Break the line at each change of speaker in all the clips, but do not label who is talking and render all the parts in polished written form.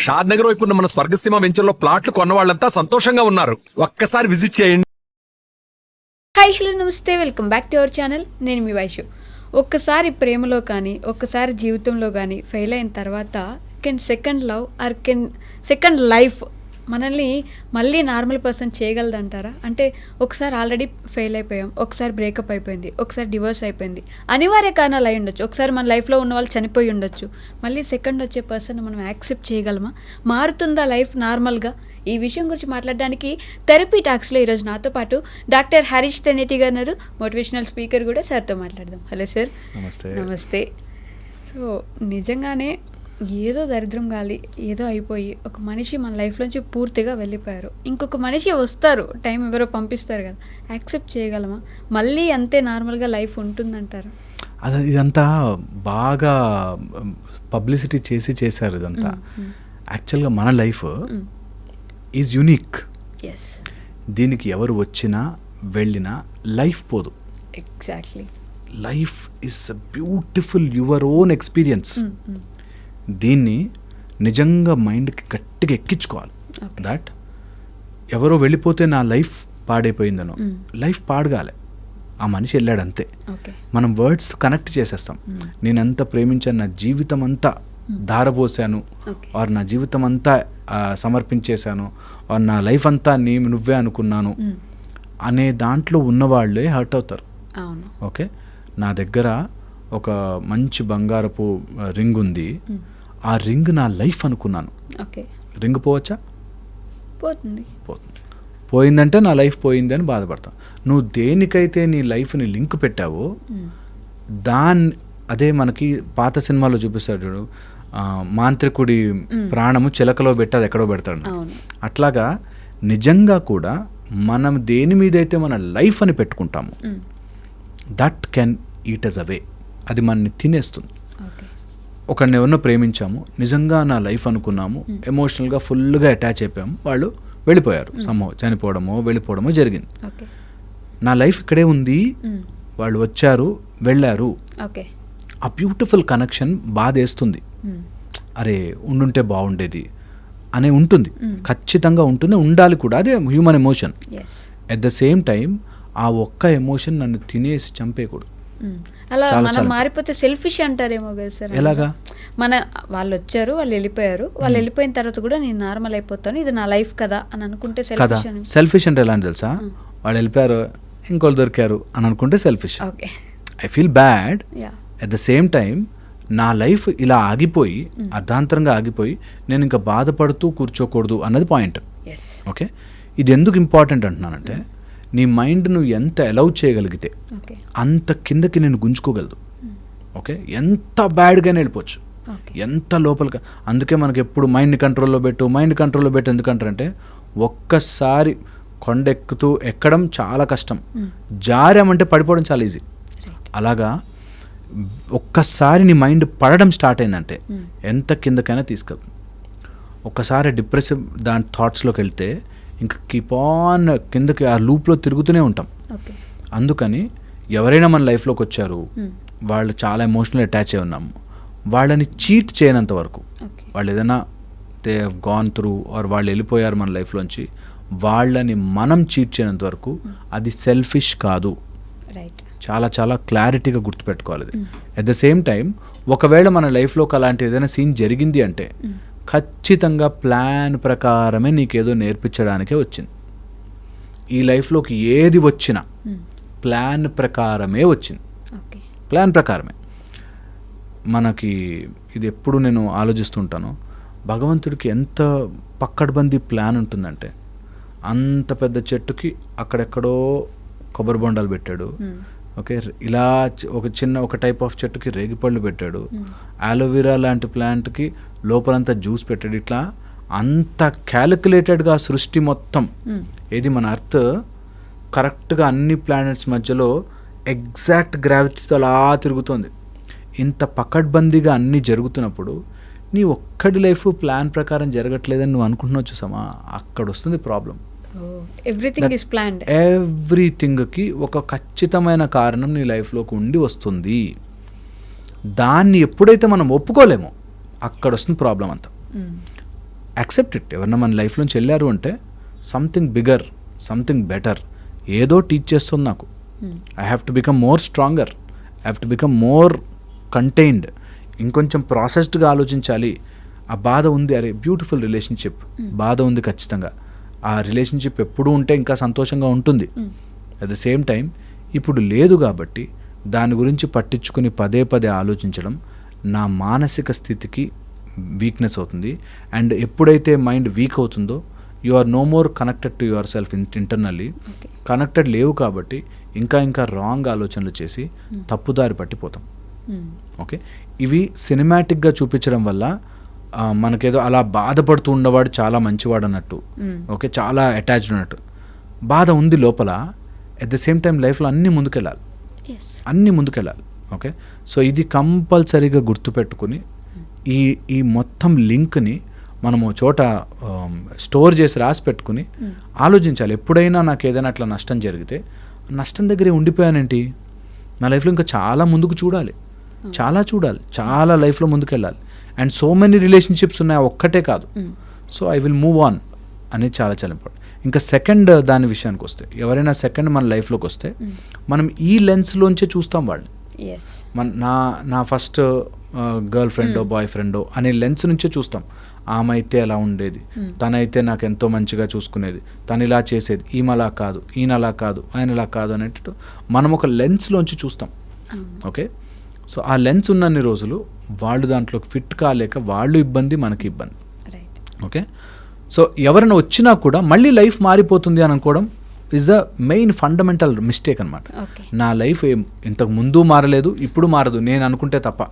షాద్ నగర్ వైపు ఉన్న మన స్వర్గసీమ వెంచర్లో ప్లాట్లు కొన్న వాళ్ళంతా సంతోషంగా ఉన్నారు. ఒక్కసారి విజిట్ చేయండి.
హాయ్ హలో నమస్తే, welcome back to our channel. నేను మీ వైషు. ఒక్కసారి ప్రేమలో కానీ ఒక్కసారి జీవితంలో కానీ ఫెయిల్ అయిన తర్వాత second love or second life మనల్ని మళ్ళీ నార్మల్ పర్సన్ చేయగలదంటారా? అంటే ఒకసారి ఆల్రెడీ ఫెయిల్ అయిపోయాం, ఒకసారి బ్రేకప్ అయిపోయింది, ఒకసారి డివోర్స్ అయిపోయింది, అనివార్య కారణాలు అయి ఉండొచ్చు, ఒకసారి మన లైఫ్లో ఉన్న వాళ్ళు చనిపోయి ఉండొచ్చు. మళ్ళీ సెకండ్ వచ్చే పర్సన్ మనం యాక్సెప్ట్ చేయగలమా? మారుతుందా లైఫ్ నార్మల్గా? ఈ విషయం గురించి మాట్లాడడానికి థెరపీ టాక్స్లో ఈరోజు నాతో పాటు డాక్టర్ హరీష్ తెనేటి గారు ఉన్నారు, మోటివేషనల్ స్పీకర్ కూడా. సార్తో మాట్లాడదాం. Hello sir. నమస్తే. సో నిజంగానే ఏదో దరిద్రం గాలి ఏదో అయిపోయి ఒక మనిషి మన లైఫ్లోంచి పూర్తిగా వెళ్ళిపోయారు, ఇంకొక మనిషి వస్తారు, టైం ఎవరో పంపిస్తారు కదా, యాక్సెప్ట్ చేయగలమా? మళ్ళీ అంతే నార్మల్గా లైఫ్ ఉంటుందంటారా?
అది ఇదంతా బాగా పబ్లిసిటీ చేశారు ఇదంతా. యాక్చువల్గా మన లైఫ్ ఈజ్ యూనిక్. దీనికి ఎవరు వచ్చినా వెళ్ళినా లైఫ్ పోదు.
Exactly.
Life is a beautiful your own experience. దీన్ని నిజంగా మైండ్కి గట్టిగా ఎక్కించుకోవాలి. దట్ ఎవరో వెళ్ళిపోతే నా లైఫ్ పాడైపోయిందనో, లైఫ్ పాడగాలే, ఆ మనిషి వెళ్ళాడు అంతే. మనం వర్డ్స్ కనెక్ట్ చేసేస్తాం. నేను ఎంత ప్రేమించాను, నా జీవితం అంతా ధారపోసాను, ఆర్ నా జీవితం అంతా సమర్పించేశాను, ఆర్ నా లైఫ్ అంతా నువ్వే అనుకున్నాను అనే దాంట్లో ఉన్నవాళ్ళే హర్ట్ అవుతారు. ఓకే, నా దగ్గర ఒక మంచి బంగారపు రింగ్ ఉంది, ఆ రింగ్ నా లైఫ్ అనుకున్నాను. రింగ్ పోవచ్చా? పోతుంది. పోయిందంటే నా లైఫ్ పోయింది అని బాధపడతాను. నువ్వు దేనికైతే నీ లైఫ్ని లింక్ పెట్టావో అదే మనకి పాత సినిమాలో చూపిస్తాడు చూడు, మాంత్రికుడి ప్రాణము చిలకలో పెట్టి అది ఎక్కడో పెడతాడు. అట్లాగా నిజంగా కూడా మనం దేని మీదైతే మన లైఫ్ అని పెట్టుకుంటాము, దట్ కెన్ ఈట్ అస్ అవే. అది మనని తినేస్తుంది. ఒకరిని ఎవరినో ప్రేమించాము, నిజంగా నా లైఫ్ అనుకున్నాము, ఎమోషనల్గా ఫుల్గా అటాచ్ అయిపోయాము, వాళ్ళు వెళ్ళిపోయారు, చనిపోవడమో వెళ్ళిపోవడమో జరిగింది. నా లైఫ్ ఇక్కడే ఉంది, వాళ్ళు వచ్చారు వెళ్ళారు. ఆ బ్యూటిఫుల్ కనెక్షన్ బాధేస్తుంది. అరే ఉండుంటే బాగుండేది అనే ఉంటుంది, ఖచ్చితంగా ఉంటుంది, ఉండాలి కూడా, అదే human emotion. At the same time ఆ ఒక్క ఎమోషన్ నన్ను తినేసి చంపేయకూడదు.
అలా మనం మారిపోతే సెల్ఫిష్ అంటారేమో కదా సార్?
ఎలాగా?
వాళ్ళు వచ్చారు, వాళ్ళు వెళ్ళిపోయారు, వాళ్ళు వెళ్ళిపోయిన తర్వాత కూడా నేను నార్మల్ అయిపోతాను, ఇది నా లైఫ్ కదా అని అనుకుంటే సెల్ఫిష్.
సెల్ఫిష్ అంటే ఎలా అని తెలుసా? వాళ్ళు వెళ్ళిపోయారు, ఇంకోళ్ళు దొరికారు అని అనుకుంటే selfish. I feel bad. At the same time నా లైఫ్ ఇలా ఆగిపోయి, అర్ధాంతరంగా ఆగిపోయి నేను ఇంకా బాధపడుతూ కూర్చోకూడదు అన్నది పాయింట్. ఓకే, ఇది ఎందుకు ఇంపార్టెంట్ అంటున్నానంటే, నీ మైండ్ నువ్వు ఎంత అలౌ చేయగలిగితే అంత కిందకి నేను గుంజుకోగలదు. ఓకే, ఎంత బ్యాడ్గానే వెళ్ళిపోవచ్చు, ఎంత లోపలికి. అందుకే మనకి ఎప్పుడు మైండ్ కంట్రోల్లో పెట్టు ఎందుకంటారంటే, ఒక్కసారి కొండెక్కుతూ ఎక్కడం చాలా కష్టం, జారామంటే పడిపోవడం చాలా ఈజీ. అలాగా ఒక్కసారి నీ మైండ్ పడడం స్టార్ట్ అయిందంటే ఎంత కిందకైనా తీసుకెళ్తుంది. ఒక్కసారి డిప్రెసివ్ దాని థాట్స్లోకి వెళ్తే ఇంకా కీప్ ఆన్ కిందకి ఆ లూప్లో తిరుగుతూనే ఉంటాం. అందుకని ఎవరైనా మన లైఫ్లోకి వచ్చారు, వాళ్ళు చాలా ఎమోషనల్ అటాచ్ అయి ఉన్నాము, వాళ్ళని చీట్ చేయనంత వరకు, వాళ్ళు ఏదైనా they have gone through or వాళ్ళు వెళ్ళిపోయారు మన లైఫ్లోంచి, వాళ్ళని మనం చీట్ చేయనంత వరకు అది సెల్ఫిష్ కాదు. చాలా చాలా క్లారిటీగా గుర్తుపెట్టుకోవాలి. అట్ ద సేమ్ టైం ఒకవేళ మన లైఫ్లోకి అలాంటి ఏదైనా సీన్ జరిగింది అంటే ఖచ్చితంగా ప్లాన్ ప్రకారమే నీకేదో నేర్పించడానికే వచ్చింది. ఈ లైఫ్లోకి ఏది వచ్చినా ప్లాన్ ప్రకారమే వచ్చింది, ప్లాన్ ప్రకారమే. మనకి ఇది ఎప్పుడు నేను ఆలోచిస్తుంటాను, భగవంతుడికి ఎంత పక్కడ్బందీ ప్లాన్ ఉంటుందంటే, అంత పెద్ద చెట్టుకి అక్కడెక్కడో కొబ్బరి బొండాలు పెట్టాడు. ఓకే, ఇలా ఒక టైప్ ఆఫ్ చెట్టుకి రేగిపళ్ళు పెట్టాడు, ఆలోవెరా లాంటి ప్లాంట్కి లోపలంతా జ్యూస్ పెట్టాడు. ఇట్లా అంత క్యాలిక్యులేటెడ్గా సృష్టి మొత్తం, ఏది మన అర్త్ కరెక్ట్గా అన్ని ప్లానెట్స్ మధ్యలో ఎగ్జాక్ట్ గ్రావిటీతో అలా తిరుగుతుంది. ఇంత పకడ్బందీగా అన్నీ జరుగుతున్నప్పుడు నీ ఒక్కడి లైఫ్ ప్లాన్ ప్రకారం జరగట్లేదని నువ్వు అనుకుంటున్నావు చూసామా, అక్కడ వస్తుంది ప్రాబ్లం. ఎవ్రీథింగ్కి ఒక ఖచ్చితమైన కారణం నీ లైఫ్లోకి ఉండి వస్తుంది. దాన్ని ఎప్పుడైతే మనం ఒప్పుకోలేమో అక్కడ వస్తుంది ప్రాబ్లం అంతా. Accept it. ఎవరన్నా మన లైఫ్లోంచి వెళ్ళారు అంటే సంథింగ్ బిగర్, సంథింగ్ బెటర్ ఏదో టీచ్ చేస్తుంది నాకు. I have to become more stronger, I have to become more contained, ఇంకొంచెం ప్రాసెస్డ్గా ఆలోచించాలి. ఆ బాధ ఉంది, అరే బ్యూటిఫుల్ రిలేషన్షిప్, బాధ ఉంది ఖచ్చితంగా, ఆ రిలేషన్షిప్ ఎప్పుడూ ఉంటే ఇంకా సంతోషంగా ఉంటుంది. అట్ ద సేమ్ టైం ఇప్పుడు లేదు కాబట్టి దాని గురించి పట్టించుకుని పదే పదే ఆలోచించడం నా మానసిక స్థితికి వీక్నెస్ అవుతుంది. అండ్ ఎప్పుడైతే మైండ్ వీక్ అవుతుందో you are no more connected to yourself internally. Connected లేవు కాబట్టి ఇంకా ఇంకా రాంగ్ ఆలోచనలు చేసి తప్పుదారి పట్టిపోతాం. ఓకే, ఇవి సినిమాటిక్గా చూపించడం వల్ల మనకేదో అలా బాధపడుతూ ఉన్నవాడు చాలా మంచివాడు అన్నట్టు, ఓకే, చాలా అటాచ్డ్ ఉన్నట్టు. బాధ ఉంది లోపల, అట్ ద సేమ్ టైం లైఫ్లో అన్నీ ముందుకెళ్ళాలి. ఓకే, సో ఇది కంపల్సరీగా గుర్తుపెట్టుకుని ఈ మొత్తం లింక్ని మనము చోట స్టోర్ చేసి రాసి పెట్టుకుని ఆలోచించాలి. ఎప్పుడైనా నాకు ఏదైనా అట్లా నష్టం జరిగితే నష్టం దగ్గరే ఉండిపోయానేంటి, నా లైఫ్లో ఇంకా చాలా ముందుకు చూడాలి, చాలా లైఫ్లో ముందుకెళ్ళాలి. అండ్ సో మెనీ రిలేషన్షిప్స్ ఉన్నాయి, ఒక్కటే కాదు. So I will move on అనేది చాలా చాలా ఇంపార్టెంట్. ఇంకా సెకండ్ దాని విషయానికి వస్తే, ఎవరైనా సెకండ్ మన లైఫ్లోకి వస్తే మనం ఈ లెన్స్లోంచే చూస్తాం వాళ్ళని. నా ఫస్ట్ గర్ల్ ఫ్రెండో బాయ్ ఫ్రెండో అనే లెన్స్ నుంచే చూస్తాం. ఆమె అయితే అలా ఉండేది, తనైతే నాకు ఎంతో మంచిగా చూసుకునేది, తను ఇలా చేసేది, ఈమె అలా కాదు, ఈయన అలా కాదు, ఆయన అలా కాదు అనేటట్టు మనం ఒక లెన్స్లోంచి చూస్తాం. ఓకే, సో ఆ లెన్స్ ఉన్నన్ని రోజులు వాళ్ళు దాంట్లోకి ఫిట్ కాలేక వాళ్ళు ఇబ్బంది, మనకి ఇబ్బంది. ఓకే, సో ఎవరైనా వచ్చినా కూడా మళ్ళీ లైఫ్ మారిపోతుంది అని అనుకోవడం is the main fundamental mistake అనమాట. నా లైఫ్ ఇంతకు ముందు మారలేదు, ఇప్పుడు మారదు నేను అనుకుంటే తప్ప.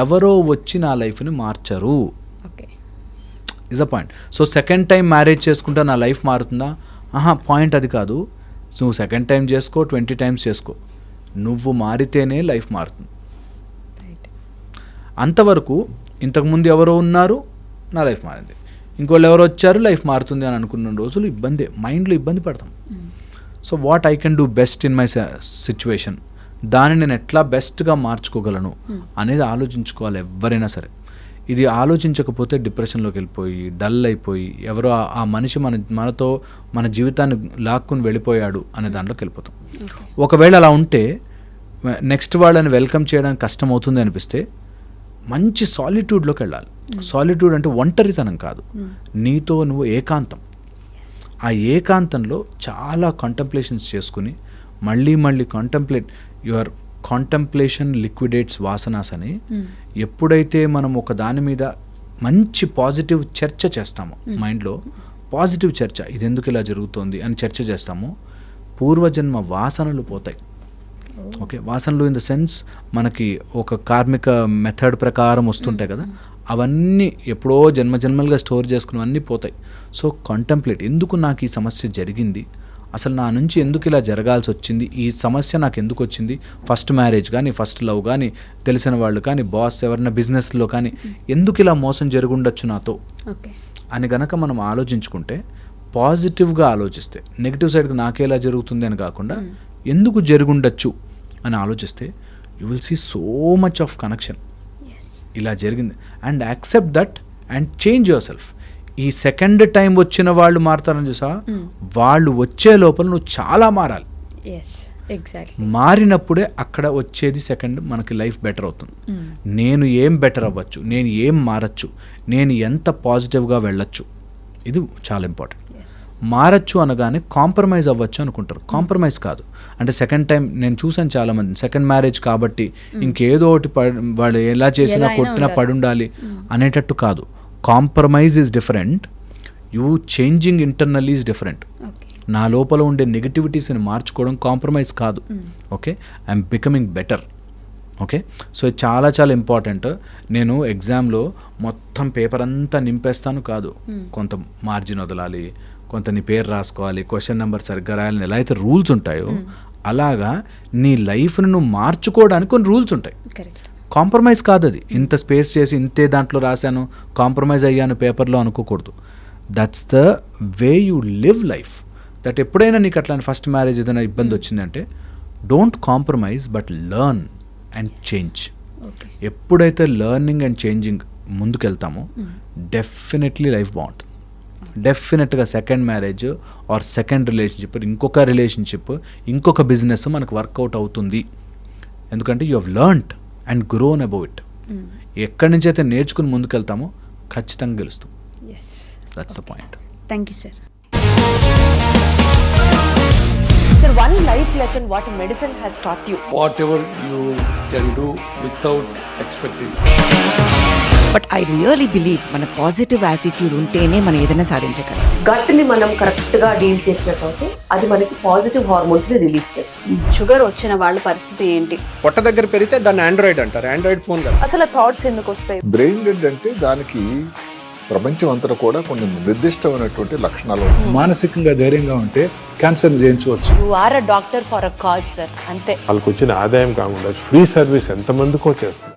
ఎవరో వచ్చి నా లైఫ్ని మార్చరు is the point. So second time marriage చేసుకుంటే నా లైఫ్ మారుతుందా? పాయింట్ అది కాదు. నువ్వు సెకండ్ టైం చేసుకో, 20 times చేసుకో, నువ్వు మారితేనే లైఫ్ మారుతుంది. అంతవరకు ఇంతకుముందు ఎవరో ఉన్నారు, నా లైఫ్ మారింది, ఇంకోళ్ళు ఎవరో వచ్చారు, లైఫ్ మారుతుంది అని అనుకున్న రోజులు ఇబ్బంది, మైండ్లో ఇబ్బంది పడతాం. So what I can do best in my situation, దాన్ని నేను ఎట్లా బెస్ట్గా మార్చుకోగలను అనేది ఆలోచించుకోవాలి ఎవరైనా సరే. ఇది ఆలోచించకపోతే డిప్రెషన్లోకి వెళ్ళిపోయి డల్ అయిపోయి ఎవరో ఆ మనిషి మనతో మన జీవితాన్ని లాక్కుని వెళ్ళిపోయాడు అనే దాంట్లోకి వెళ్ళిపోతాం. ఒకవేళ అలా ఉంటే నెక్స్ట్ వాళ్ళని వెల్కమ్ చేయడానికి కష్టం అవుతుంది అనిపిస్తే మంచి సాలిట్యూడ్లోకి వెళ్ళాలి. సాలిట్యూడ్ అంటే ఒంటరితనం కాదు, నీతో నువ్వు ఏకాంతం. ఆ ఏకాంతంలో చాలా కాంటంప్లేషన్స్ చేసుకుని మళ్ళీ కాంటంప్లేట్ యువర్ కాంటంప్లేషన్ లిక్విడేట్స్ వాసనాస్ అని. ఎప్పుడైతే మనం ఒక దాని మీద మంచి పాజిటివ్ చర్చ చేస్తామో, మైండ్లో పాజిటివ్ చర్చ, ఇది ఎందుకు ఇలా జరుగుతోంది అని చర్చ చేస్తామో, పూర్వజన్మ వాసనలు పోతాయి. ఓకే, వాసనలు ఇన్ ద సెన్స్ మనకి ఒక కార్మిక మెథడ్ ప్రకారం వస్తుంటాయి కదా, అవన్నీ ఎప్పుడో జన్మజన్మలుగా స్టోర్ చేసుకున్నవన్నీ పోతాయి. సో కాంటంప్లేట్, ఎందుకు నాకు ఈ సమస్య జరిగింది, అసలు నా నుంచి ఎందుకు ఇలా జరగాల్సి వచ్చింది, ఈ సమస్య నాకు ఎందుకు వచ్చింది, ఫస్ట్ మ్యారేజ్ కానీ ఫస్ట్ లవ్ కానీ తెలిసిన వాళ్ళు కానీ బాస్ ఎవరైనా బిజినెస్లో కానీ ఎందుకు ఇలా మోసం జరుగుండొచ్చు నాతో అని గనక మనం ఆలోచించుకుంటే, పాజిటివ్గా ఆలోచిస్తే, నెగిటివ్ సైడ్కి నాకేలా జరుగుతుంది అని కాకుండా ఎందుకు జరుగుండొచ్చు అని ఆలోచిస్తే you will see so much of connection. ఇలా జరిగింది and accept that and change yourself. ఈ సెకండ్ టైం వచ్చిన వాళ్ళు మారుతారని చూసా, వాళ్ళు వచ్చే లోపల నువ్వు చాలా మారాలి. మారినప్పుడే అక్కడ వచ్చేది సెకండ్ మనకి లైఫ్ బెటర్ అవుతుంది. నేను ఏం బెటర్ అవ్వచ్చు, నేను ఏం మారచ్చు, నేను ఎంత పాజిటివ్గా వెళ్ళొచ్చు, ఇది చాలా ఇంపార్టెంట్. మారచ్చు అనగానే కాంప్రమైజ్ అవ్వచ్చు అనుకుంటారు. కాంప్రమైజ్ కాదు. అంటే సెకండ్ టైం నేను చూసాను చాలామంది, సెకండ్ మ్యారేజ్ కాబట్టి ఇంకేదో ఒకటి వాళ్ళు ఎలా చేసినా కొట్టినా పడుండాలి అనేటట్టు కాదు. Compromise is different, you changing internally is different. నా లోపల ఉండే నెగిటివిటీస్ని మార్చుకోవడం కాంప్రమైజ్ కాదు. Okay, I'm becoming better. Okay, so చాలా చాలా ఇంపార్టెంట్. నేను ఎగ్జామ్లో మొత్తం పేపర్ అంతా నింపేస్తాను కాదు, కొంత మార్జిన్ వదలాలి, కొంత నీ పేరు రాసుకోవాలి, క్వశ్చన్ నెంబర్ సరిగ్గా రాయాలని ఎలా అయితే రూల్స్ ఉంటాయో అలాగా నీ లైఫ్ను నువ్వు మార్చుకోవడానికి కొన్ని రూల్స్ ఉంటాయి. కాంప్రమైజ్ కాదు అది. ఇంత స్పేస్ చేసి ఇంతే దాంట్లో రాశాను, కాంప్రమైజ్ అయ్యాను పేపర్లో అనుకోకూడదు. That's the way you live life. That ఎప్పుడైనా నీకు అట్లాంటి ఫస్ట్ మ్యారేజ్ ఏదైనా ఇబ్బంది వచ్చిందంటే don't compromise but learn and change. ఎప్పుడైతే లెర్నింగ్ అండ్ చేంజింగ్ ముందుకెళ్తామో డెఫినెట్లీ లైఫ్ బాగుంటుంది. డెఫినెట్గా second marriage or second relationship, ఇంకొక రిలేషన్షిప్, ఇంకొక బిజినెస్ మనకు వర్కౌట్ అవుతుంది. ఎందుకంటే you have learned and grown about it. ఎక్కడి నుంచి అయితే నేర్చుకుని ముందుకెళ్తామో ఖచ్చితంగా గెలుస్తాం.
Yes,
that's the point.
Thank you sir.
Sir, one life lesson what medicine has taught you.
whatever you can do without expecting.
But I really believe మన positive attitude ఉంటేనే మనం ఏదైనా సాధించగలం.
గట్ ని మనం కరెక్ట్ గా డీల్ చేసినట్లయితే అది మనకి పాజిటివ్ హార్మోన్స్ ని రిలీజ్ చేస్తుంది.
షుగర్ వచ్చిన వాళ్ళ పరిస్థితి ఏంటి?
పొట్ట దగ్గర పెరిగితే దాన్ని ఆండ్రాయిడ్ అంటారు, ఆండ్రాయిడ్ ఫోన్ కదా.
అసలు థాట్స్ ఎందుకు వస్తాయి?
బ్రెయిన్ డెడ్ అంటే దానికి ప్రపంచం అంతా కూడా కొన్ని నిర్దిష్టమైనటువంటి లక్షణాలు ఉంటాయి.
మానసికంగా ధైర్యంగా ఉంటే క్యాన్సర్ జయించవచ్చు.
You are a doctor for a cause sir, అంతే.
వాళ్ళకి వచ్చిన ఆదాయం కాకుండా ఫ్రీ సర్వీస్ ఎంతమందికో చేస్తారు.